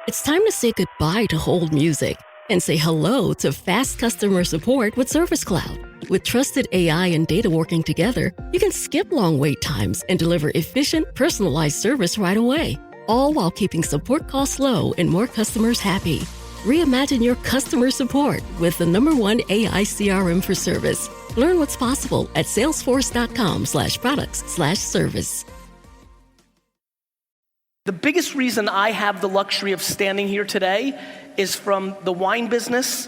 It's time to say goodbye to hold music and say hello to fast customer support with Service Cloud. With trusted AI and data working together, you can skip long wait times and deliver efficient, personalized service right away, all while keeping support costs low and more customers happy. Reimagine your customer support with the #1 AI CRM for service. Learn what's possible at salesforce.com/products/service. The biggest reason I have the luxury of standing here today is from the wine business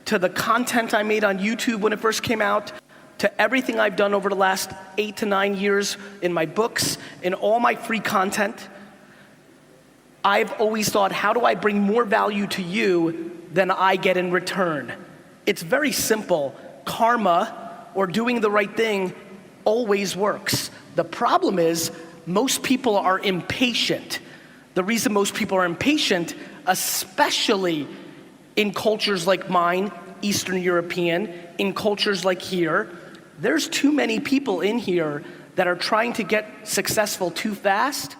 to the content I made on YouTube when it first came out, to everything I've done over the last 8 to 9 years in my books, in all my free content. I've always thought, how do I bring more value to you than I get in return? It's very simple. Karma, or doing the right thing, always works. The problem is, most people are impatient. The reason most people are impatient, especially in cultures like mine, Eastern European, in cultures like here, there's too many people in here that are trying to get successful too fast.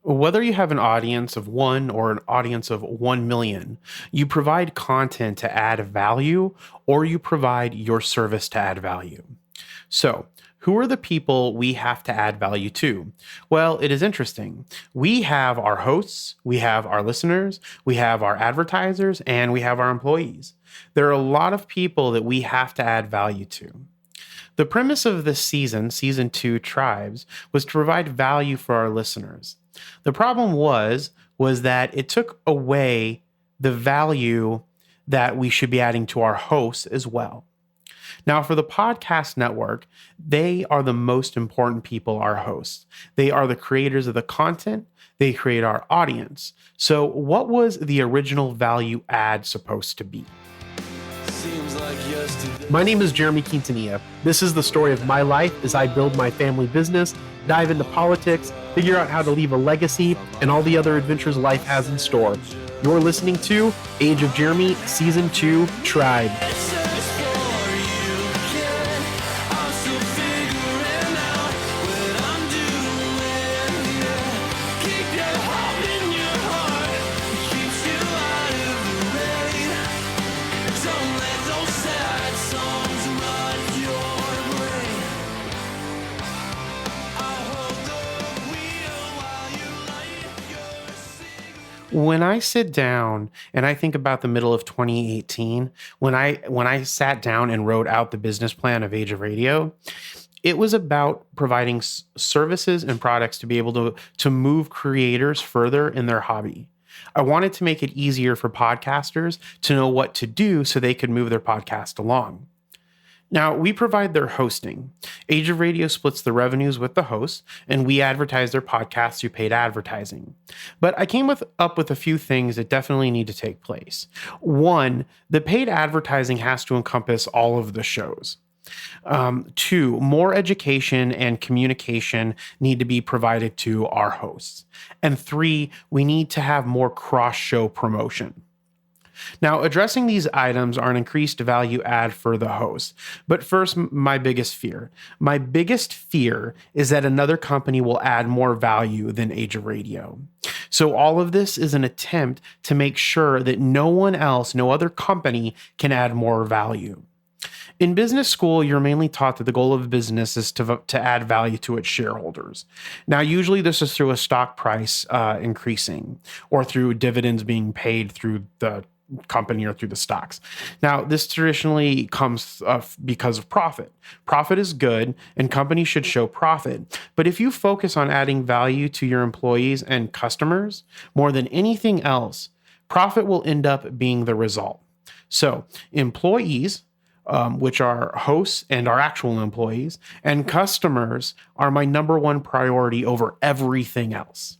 Whether you have an audience of 1 or an audience of 1 million, you provide content to add value, or you provide your service to add value. So, who are the people we have to add value to? Well, it is interesting. We have our hosts, we have our listeners, we have our advertisers, and we have our employees. There are a lot of people that we have to add value to. The premise of this season 2 Tribes, was to provide value for our listeners. The problem was that it took away the value that we should be adding to our hosts as well. Now, for the podcast network, they are the most important people, our hosts. They are the creators of the content. They create our audience. So what was the original value add supposed to be? My name is Jeremy Quintanilla. This is the story of my life as I build my family business, dive into politics, figure out how to leave a legacy, and all the other adventures life has in store. You're listening to Age of Jeremy, Season 2, Tribe. When I sit down and I think about the middle of 2018, when I sat down and wrote out the business plan of Age of Radio, it was about providing services and products to be able to move creators further in their hobby. I wanted to make it easier for podcasters to know what to do so they could move their podcast along. Now, we provide their hosting. Age of Radio splits the revenues with the hosts, and we advertise their podcasts through paid advertising. But I came up with a few things that definitely need to take place. 1, the paid advertising has to encompass all of the shows. 2, more education and communication need to be provided to our hosts. And 3, we need to have more cross-show promotion. Now, addressing these items are an increased value add for the host. But first, my biggest fear. My biggest fear is that another company will add more value than Age of Radio. So all of this is an attempt to make sure that no one else, no other company can add more value. In business school, you're mainly taught that the goal of business is to add value to its shareholders. Now, usually this is through a stock price increasing, or through dividends being paid through the company or through the stocks. Now, this traditionally comes because of profit. Profit is good, and companies should show profit. But if you focus on adding value to your employees and customers more than anything else, profit will end up being the result. So, employees, which are hosts and our actual employees, and customers are my #1 priority over everything else.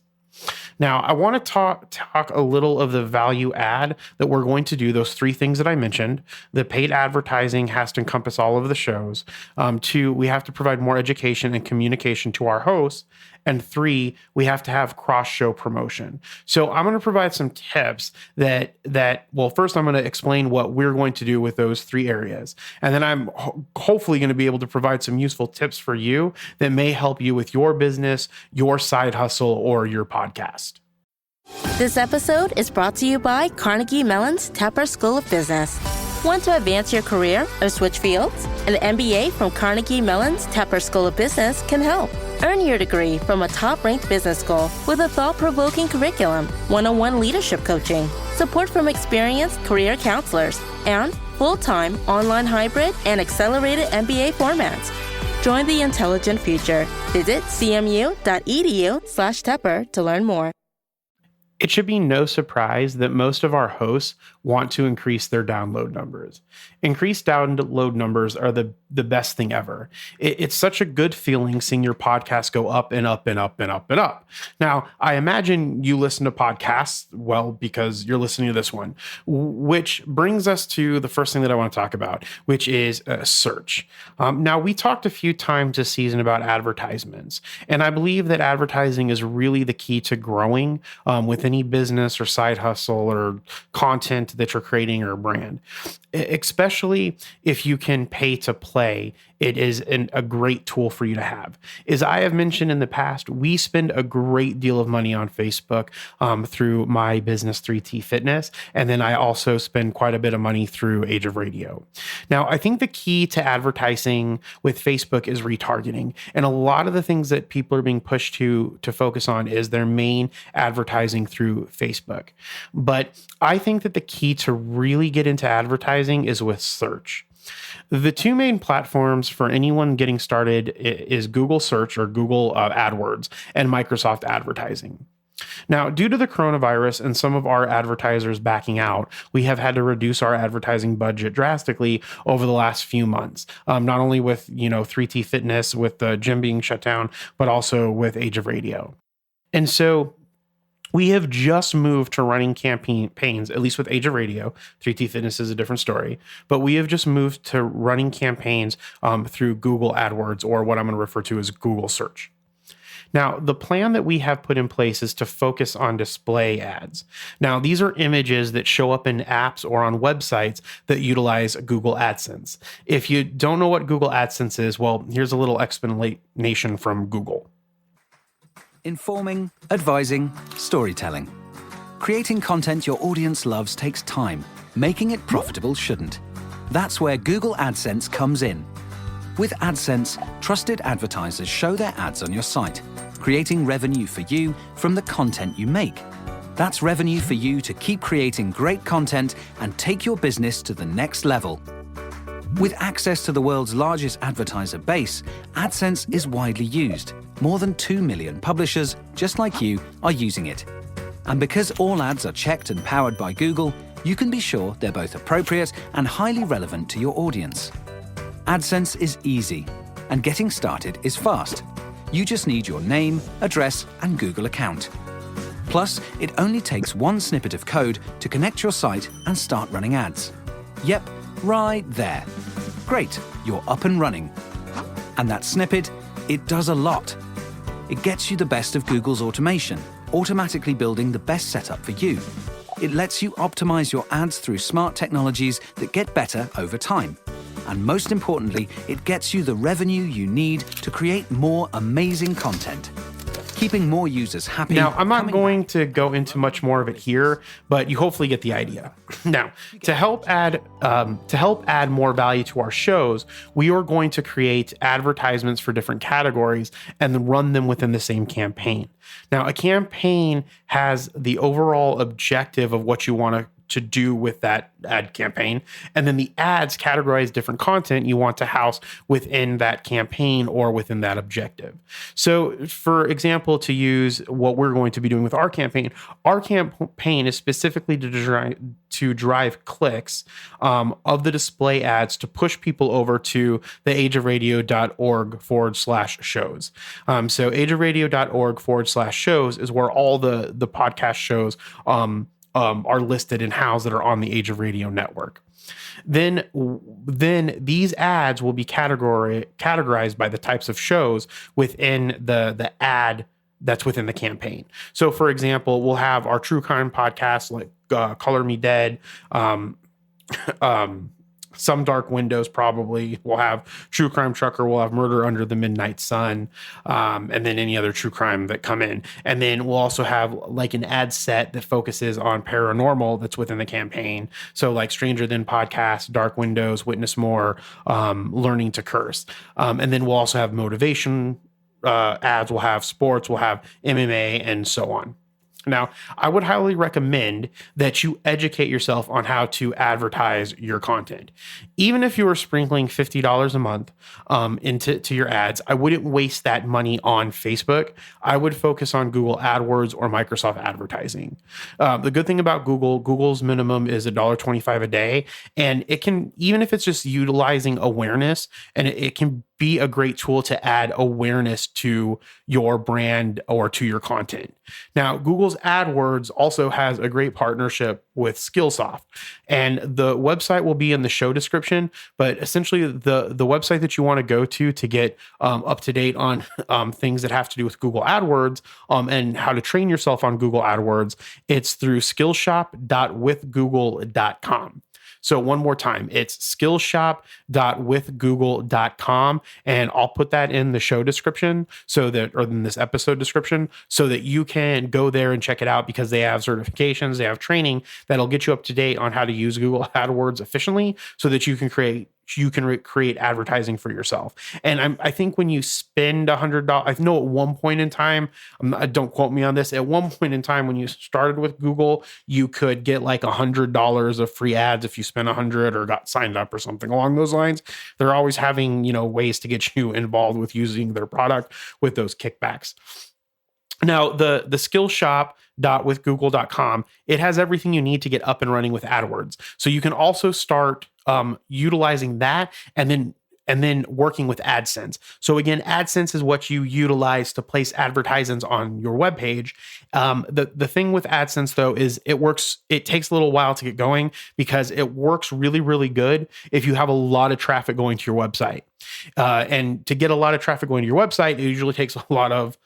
Now, I want to talk a little of the value add that we're going to do, those 3 things that I mentioned. The paid advertising has to encompass all of the shows. 2, we have to provide more education and communication to our hosts. And 3, we have to have cross-show promotion. So I'm going to provide some tips well, first I'm going to explain what we're going to do with those 3 areas. And then I'm hopefully going to be able to provide some useful tips for you that may help you with your business, your side hustle, or your podcast. This episode is brought to you by Carnegie Mellon's Tepper School of Business. Want to advance your career or switch fields? An MBA from Carnegie Mellon's Tepper School of Business can help. Earn your degree from a top-ranked business school with a thought-provoking curriculum, one-on-one leadership coaching, support from experienced career counselors, and full-time, online hybrid, and accelerated MBA formats. Join the intelligent future. Visit cmu.edu/Tepper to learn more. It should be no surprise that most of our hosts want to increase their download numbers. Increased download numbers are the best thing ever. It's such a good feeling seeing your podcast go up and up and up and up and up. Now, I imagine you listen to podcasts, well, because you're listening to this one, which brings us to the first thing that I want to talk about, which is search. Now, we talked a few times this season about advertisements, and I believe that advertising is really the key to growing with any business or side hustle or content that you're creating or brand. Especially if you can pay to play, it is a great tool for you to have. As I have mentioned in the past, we spend a great deal of money on Facebook through my business 3T Fitness, and then I also spend quite a bit of money through Age of Radio. Now, I think the key to advertising with Facebook is retargeting, and a lot of the things that people are being pushed to focus on is their main advertising through Facebook. But I think that the key to really get into advertising is with search. The two main platforms for anyone getting started is Google Search or Google AdWords and Microsoft Advertising. Now, due to the coronavirus and some of our advertisers backing out, we have had to reduce our advertising budget drastically over the last few months. Not only with 3T Fitness, with the gym being shut down, but also with Age of Radio. And so we have just moved to running campaigns, at least with Age of Radio. 3T Fitness is a different story, but we have just moved to running campaigns through Google AdWords, or what I'm going to refer to as Google Search. Now, the plan that we have put in place is to focus on display ads. Now, these are images that show up in apps or on websites that utilize Google AdSense. If you don't know what Google AdSense is, well, here's a little explanation from Google. Informing, advising, storytelling. Creating content your audience loves takes time. Making it profitable shouldn't. That's where Google AdSense comes in. With AdSense, trusted advertisers show their ads on your site, creating revenue for you from the content you make. That's revenue for you to keep creating great content and take your business to the next level. With access to the world's largest advertiser base, AdSense is widely used. More than 2 million publishers, just like you, are using it. And because all ads are checked and powered by Google, you can be sure they're both appropriate and highly relevant to your audience. AdSense is easy, and getting started is fast. You just need your name, address, and Google account. Plus, it only takes one snippet of code to connect your site and start running ads. Yep, right there. Great, you're up and running. And that snippet, it does a lot. It gets you the best of Google's automation, automatically building the best setup for you. It lets you optimize your ads through smart technologies that get better over time. And most importantly, it gets you the revenue you need to create more amazing content. Keeping more users happy. Now, I'm not going to go into much more of it here, but you hopefully get the idea. Now, to help add more value to our shows, we are going to create advertisements for different categories and then run them within the same campaign. Now, a campaign has the overall objective of what you want to do with that ad campaign. And then the ads categorize different content you want to house within that campaign or within that objective. So for example, to use what we're going to be doing with our campaign is specifically to drive clicks of the display ads to push people over to the ageofradio.org/shows. So ageofradio.org/shows is where all the podcast shows are listed and housed that are on the Age of Radio network. Then these ads will be categorized by the types of shows within the ad that's within the campaign. So, for example, we'll have our true crime podcasts like Color Me Dead, Some dark windows probably will have True Crime Trucker, will have Murder Under the Midnight Sun, and then any other true crime that come in. And then we'll also have like an ad set that focuses on paranormal that's within the campaign. So like Stranger Than Podcast, Dark Windows, Witness More, Learning to Curse. And then we'll also have motivation ads, we'll have sports, we'll have MMA, and so on. Now, I would highly recommend that you educate yourself on how to advertise your content. Even if you are sprinkling $50 a month into your ads, I wouldn't waste that money on Facebook. I would focus on Google AdWords or Microsoft advertising. The good thing about Google's minimum is $1.25 a day, and it can, even if it's just utilizing awareness, and it can be a great tool to add awareness to your brand or to your content. Now, Google's AdWords also has a great partnership with Skillsoft, and the website will be in the show description, but essentially the website that you want to go to get up to date on things that have to do with Google AdWords and how to train yourself on Google AdWords, it's through skillshop.withgoogle.com. So one more time, it's skillshop.withgoogle.com, and I'll put that in the show description or in this episode description, so that you can go there and check it out, because they have certifications, they have training that'll get you up to date on how to use Google AdWords efficiently, so that you can create advertising for yourself. And I think when you spend $100, I know at one point in time, don't quote me on this, at one point in time when you started with Google, you could get like $100 of free ads if you spent $100 or got signed up or something along those lines. They're always having, ways to get you involved with using their product with those kickbacks. Now, the skillshop.withgoogle.com, it has everything you need to get up and running with AdWords. So you can also start utilizing that and then working with AdSense. So again, AdSense is what you utilize to place advertisements on your webpage. The thing with AdSense though is it takes a little while to get going, because it works really, really good if you have a lot of traffic going to your website. And to get a lot of traffic going to your website, it usually takes a lot of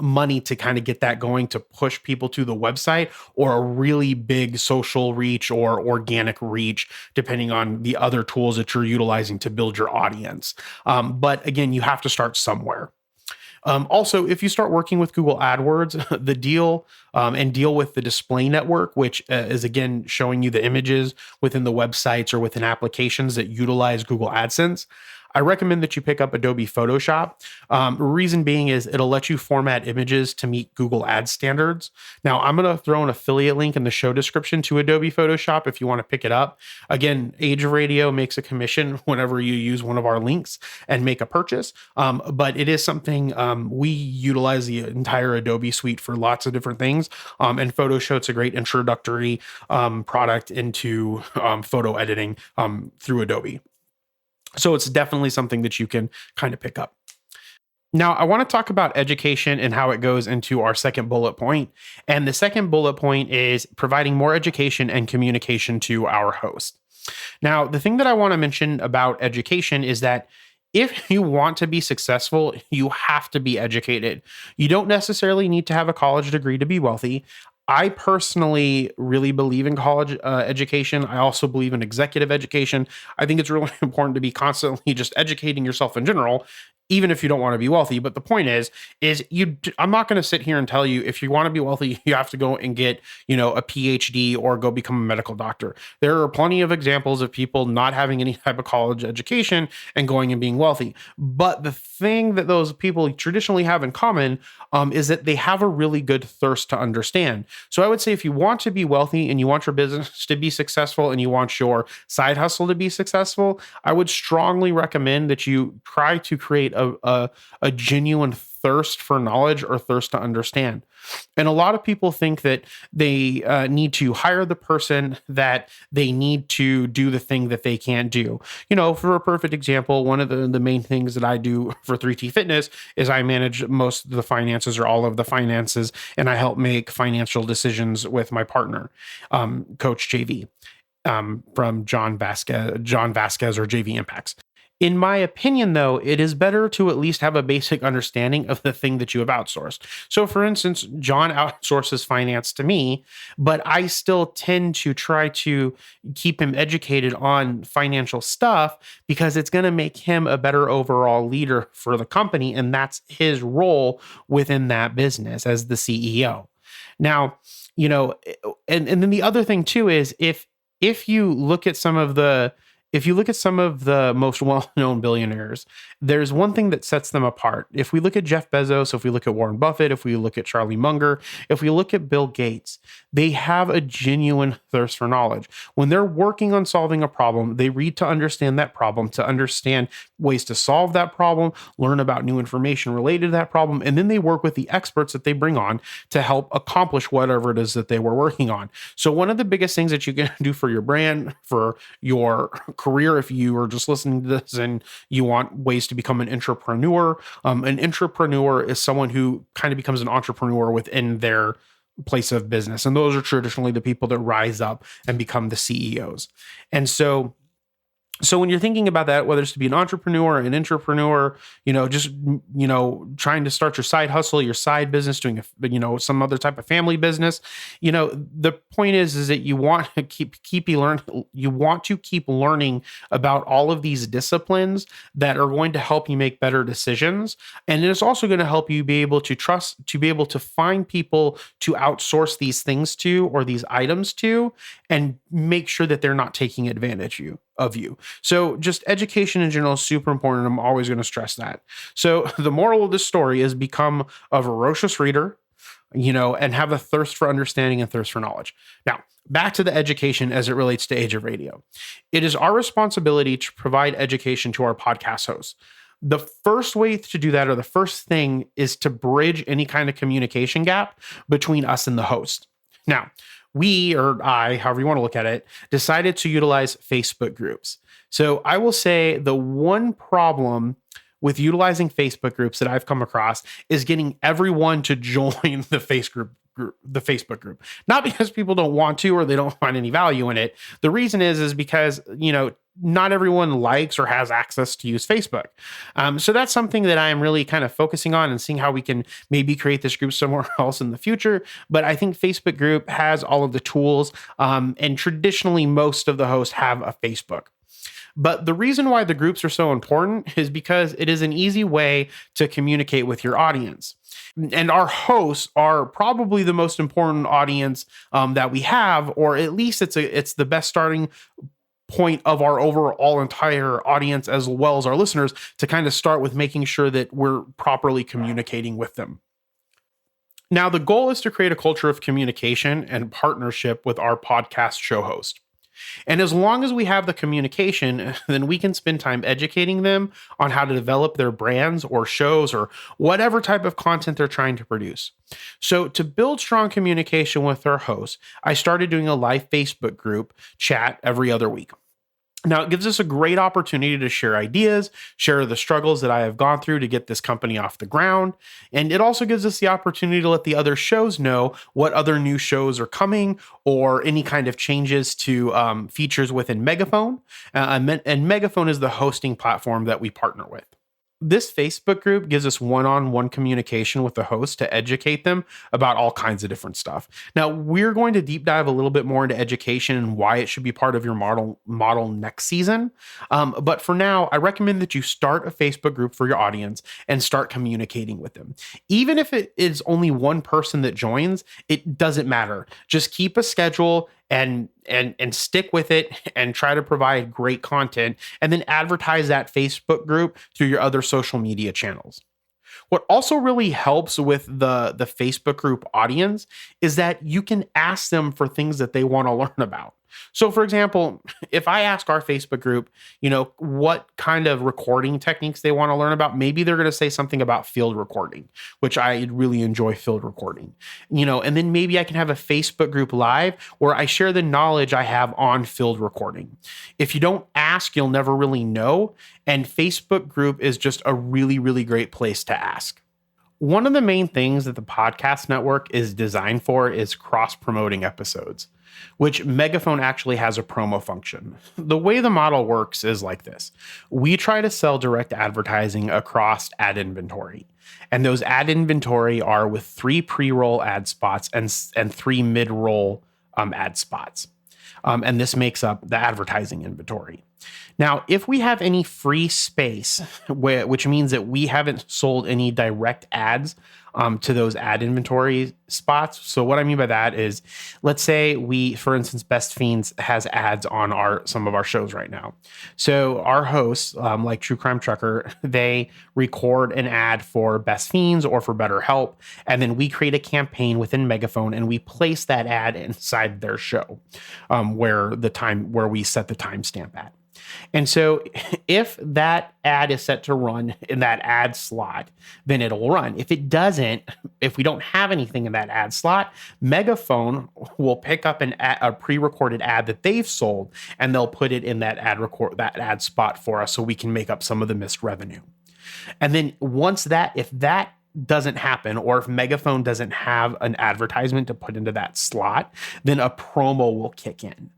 money to kind of get that going, to push people to the website, or a really big social reach or organic reach, depending on the other tools that you're utilizing to build your audience. But again, you have to start somewhere. Also, if you start working with Google AdWords, the deal with the display network, which is again showing you the images within the websites or within applications that utilize Google AdSense, I recommend that you pick up Adobe Photoshop. Reason being is it'll let you format images to meet Google Ads standards. Now, I'm going to throw an affiliate link in the show description to Adobe Photoshop if you want to pick it up. Again, Age of Radio makes a commission whenever you use one of our links and make a purchase. But it is something we utilize the entire Adobe suite for lots of different things. And Photoshop's a great introductory product into photo editing through Adobe. So it's definitely something that you can kind of pick up. Now, I want to talk about education and how it goes into our second bullet point. And the second bullet point is providing more education and communication to our host. Now, the thing that I want to mention about education is that if you want to be successful, you have to be educated. You don't necessarily need to have a college degree to be wealthy. I personally really believe in college education. I also believe in executive education. I think it's really important to be constantly just educating yourself in general, even if you don't want to be wealthy. But the point is I'm not going to sit here and tell you if you want to be wealthy, you have to go and get, a PhD or go become a medical doctor. There are plenty of examples of people not having any type of college education and going and being wealthy. But the thing that those people traditionally have in common is that they have a really good thirst to understand. So I would say if you want to be wealthy and you want your business to be successful and you want your side hustle to be successful, I would strongly recommend that you try to create a genuine thirst for knowledge or thirst to understand. And a lot of people think that they need to hire the person that they need to do the thing that they can't do. For a perfect example, one of the main things that I do for 3T Fitness is I manage most of the finances or all of the finances, and I help make financial decisions with my partner, Coach JV, from John Vasquez or JV Impacts. In my opinion, though, it is better to at least have a basic understanding of the thing that you have outsourced. So, for instance, John outsources finance to me, but I still tend to try to keep him educated on financial stuff because it's going to make him a better overall leader for the company. And that's his role within that business as the CEO. Now, and then the other thing too is if you look at some of the most well-known billionaires, there's one thing that sets them apart. If we look at Jeff Bezos, if we look at Warren Buffett, if we look at Charlie Munger, if we look at Bill Gates, they have a genuine thirst for knowledge. When they're working on solving a problem, they read to understand that problem, to understand ways to solve that problem, learn about new information related to that problem, and then they work with the experts that they bring on to help accomplish whatever it is that they were working on. So one of the biggest things that you can do for your brand, for your career, if you are just listening to this and you want ways to become an entrepreneur is someone who kind of becomes an entrepreneur within their place of business. And those are traditionally the people that rise up and become the CEOs. And so when you're thinking about that, whether it's to be an entrepreneur, an intrapreneur, trying to start your side hustle, your side business, doing some other type of family business, the point is that you want to keep learning about all of these disciplines that are going to help you make better decisions. And it's also going to help you be able to find people to outsource these things to, or these items to, and make sure that they're not taking advantage of you. So just education in general is super important. I'm always going to stress that. So the moral of this story is become a voracious reader, and have a thirst for understanding and thirst for knowledge. Now, back to the education as it relates to Age of Radio. It is our responsibility to provide education to our podcast hosts. The first way to do that, or the first thing, is to bridge any kind of communication gap between us and the host. Now, we, or I, however you want to look at it, decided to utilize Facebook groups. So I will say the one problem with utilizing Facebook groups that I've come across is getting everyone to join the Facebook group. Not because people don't want to or they don't find any value in it. The reason is because, not everyone likes or has access to use Facebook. So that's something that I'm really kind of focusing on and seeing how we can maybe create this group somewhere else in the future. But I think Facebook group has all of the tools, and traditionally most of the hosts have a Facebook. But the reason why the groups are so important is because it is an easy way to communicate with your audience. And our hosts are probably the most important audience that we have, or at least it's the best starting point of our overall entire audience, as well as our listeners, to kind of start with making sure that we're properly communicating with them. Now, the goal is to create a culture of communication and partnership with our podcast show host. And as long as we have the communication, then we can spend time educating them on how to develop their brands or shows or whatever type of content they're trying to produce. So to build strong communication with our hosts, I started doing a live Facebook group chat every other week. Now, it gives us a great opportunity to share ideas, share the struggles that I have gone through to get this company off the ground. And it also gives us the opportunity to let the other shows know what other new shows are coming or any kind of changes to features within Megaphone. And Megaphone is the hosting platform that we partner with. This Facebook group gives us one-on-one communication with the host to educate them about all kinds of different stuff. Now, we're going to deep dive a little bit more into education and why it should be part of your model next season. But for now, I recommend that you start a Facebook group for your audience and start communicating with them. Even if it is only one person that joins, it doesn't matter. Just keep a schedule and stick with it and try to provide great content, and then advertise that Facebook group through your other social media channels. What also really helps with the Facebook group audience is that you can ask them for things that they want to learn about. So for example, if I ask our Facebook group, what kind of recording techniques they want to learn about, maybe they're going to say something about field recording, which I really enjoy field recording, and then maybe I can have a Facebook group live where I share the knowledge I have on field recording. If you don't ask, you'll never really know. And Facebook group is just a really, really great place to ask. one of the main things that the podcast network is designed for is cross-promoting episodes, which Megaphone actually has a promo function. The way the model works is like this. We try to sell direct advertising across ad inventory. And those ad inventory are with 3 pre-roll ad spots and 3 mid-roll ad spots. And this makes up the advertising inventory. Now, if we have any free space, which means that we haven't sold any direct ads to those ad inventory spots. So what I mean by that is, let's say for instance, Best Fiends has ads on some of our shows right now. So our hosts, like True Crime Trucker, they record an ad for Best Fiends or for BetterHelp, and then we create a campaign within Megaphone and we place that ad inside their show, where we set the timestamp at. And so if that ad is set to run in that ad slot, then it'll run. If it doesn't, if we don't have anything in that ad slot, Megaphone will pick up a pre-recorded ad that they've sold, and they'll put it in that ad spot for us so we can make up some of the missed revenue. And then if that doesn't happen, or if Megaphone doesn't have an advertisement to put into that slot, then a promo will kick in.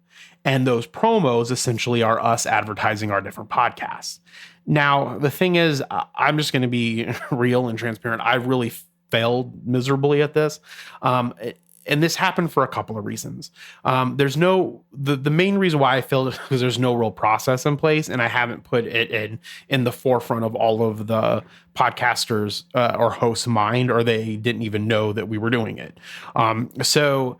And those promos essentially are us advertising our different podcasts. Now, the thing is, I'm just going to be real and transparent. I really failed miserably at this. And this happened for a couple of reasons. The main reason why I failed is because there's no real process in place, and I haven't put it in the forefront of all of the podcasters or hosts' mind, or they didn't even know that we were doing it. So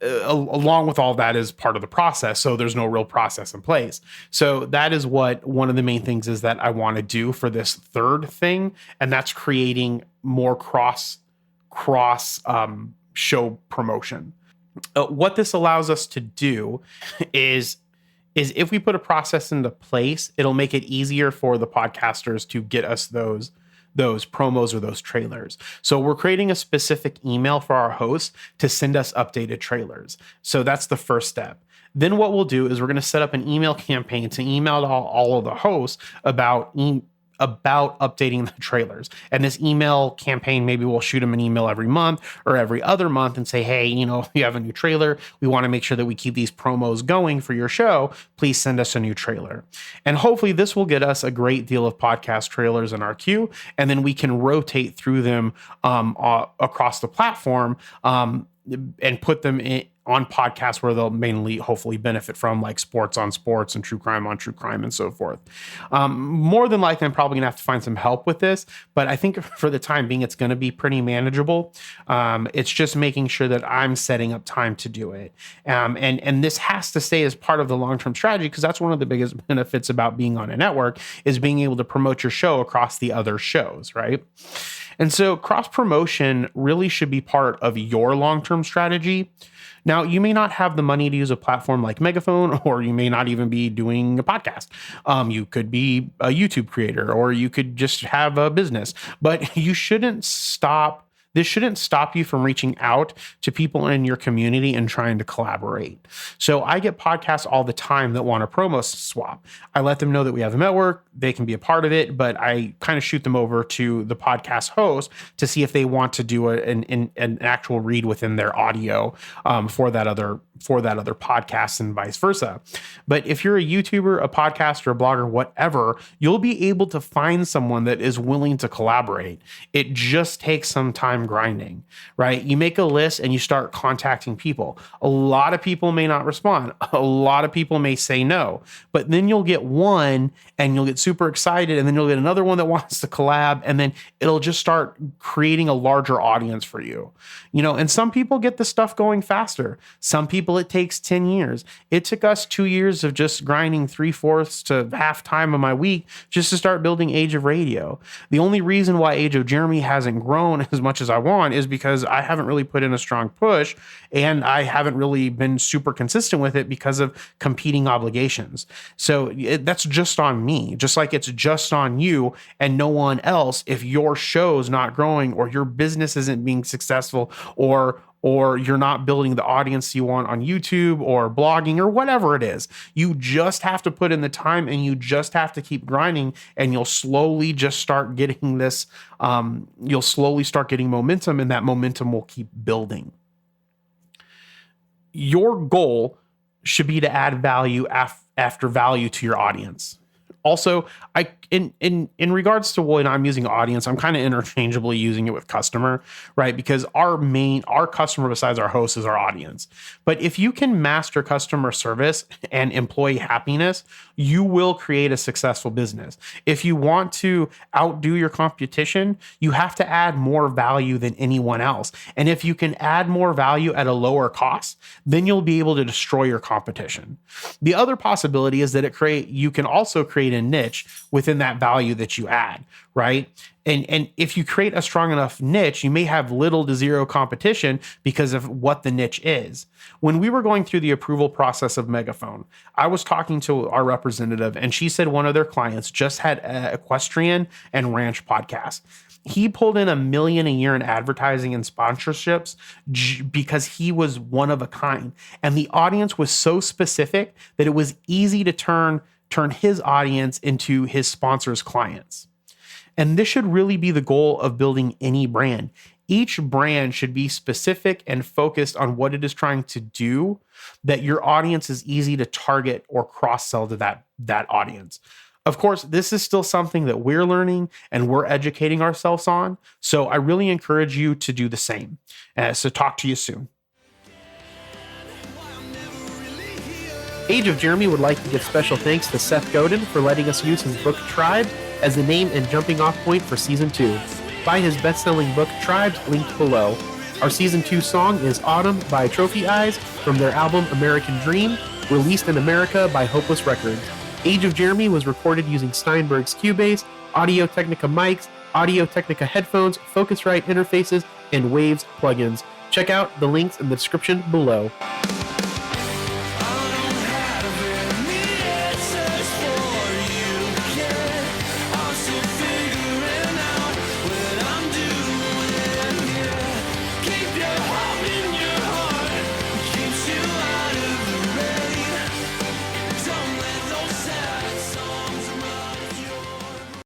along with all that is part of the process. So there's no real process in place. So that is what one of the main things is that I want to do for this third thing. And that's creating more cross show promotion. What this allows us to do is if we put a process into place, it'll make it easier for the podcasters to get us those promos or those trailers. So we're creating a specific email for our hosts to send us updated trailers. So that's the first step. Then what we'll do is we're going to set up an email campaign to email all of the hosts about updating the trailers. And this email campaign, maybe we'll shoot them an email every month or every other month and say, hey, if you have a new trailer, we want to make sure that we keep these promos going for your show. Please send us a new trailer. And hopefully this will get us a great deal of podcast trailers in our queue. And then we can rotate through them across the platform and put them on podcasts where they'll mainly hopefully benefit from, like Sports on Sports and True Crime on True Crime and so forth. More than likely, I'm probably gonna have to find some help with this, but I think for the time being, it's gonna be pretty manageable. It's just making sure that I'm setting up time to do it. And this has to stay as part of the long-term strategy, because that's one of the biggest benefits about being on a network, is being able to promote your show across the other shows, right? And so cross-promotion really should be part of your long-term strategy. Now, you may not have the money to use a platform like Megaphone, or you may not even be doing a podcast. You could be a YouTube creator, or you could just have a business, but you shouldn't stop. This shouldn't stop you from reaching out to people in your community and trying to collaborate. So I get podcasts all the time that want a promo swap. I let them know that we have a network, they can be a part of it, but I kind of shoot them over to the podcast host to see if they want to do an actual read within their audio for that other podcast and vice versa. But if you're a YouTuber, a podcaster, a blogger, whatever, you'll be able to find someone that is willing to collaborate. It just takes some time grinding, right? You make a list and you start contacting people. A lot of people may not respond. A lot of people may say no, but then you'll get one and you'll get super excited, and then you'll get another one that wants to collab, and then it'll just start creating a larger audience for you. And some people get the stuff going faster. Some people it takes 10 years. It took us 2 years of just grinding 3/4 to half time of my week just to start building Age of Radio. The only reason why Age of Jeremy hasn't grown as much as I want is because I haven't really put in a strong push, and I haven't really been super consistent with it because of competing obligations. So that's just on me, just like it's just on you and no one else if your show's not growing, or your business isn't being successful, or or you're not building the audience you want on YouTube or blogging or whatever it is. You just have to put in the time and you just have to keep grinding, and you'll slowly just start getting this, you'll slowly start getting momentum, and that momentum will keep building. Your goal should be to add value after value to your audience. Also, in regards to when I'm using audience, I'm kind of interchangeably using it with customer, right? Because our customer besides our host is our audience. But if you can master customer service and employee happiness, you will create a successful business. If you want to outdo your competition, you have to add more value than anyone else. And if you can add more value at a lower cost, then you'll be able to destroy your competition. The other possibility is that you can also create a niche within that value that you add, right? And if you create a strong enough niche, you may have little to zero competition because of what the niche is. When we were going through the approval process of Megaphone, I was talking to our representative, and she said one of their clients just had equestrian and ranch podcasts. He pulled in $1 million a year in advertising and sponsorships because he was one of a kind. And the audience was so specific that it was easy to turn his audience into his sponsors' clients. And this should really be the goal of building any brand. Each brand should be specific and focused on what it is trying to do, that your audience is easy to target or cross-sell to that audience. Of course, this is still something that we're learning and we're educating ourselves on. So I really encourage you to do the same. So talk to you soon. Age of Jeremy would like to give special thanks to Seth Godin for letting us use his book Tribes as the name and jumping off point for Season 2. Buy his best-selling book Tribes, linked below. Our Season 2 song is Autumn by Trophy Eyes from their album American Dream, released in America by Hopeless Records. Age of Jeremy was recorded using Steinberg's Cubase, Audio-Technica mics, Audio-Technica headphones, Focusrite interfaces, and Waves plugins. Check out the links in the description below.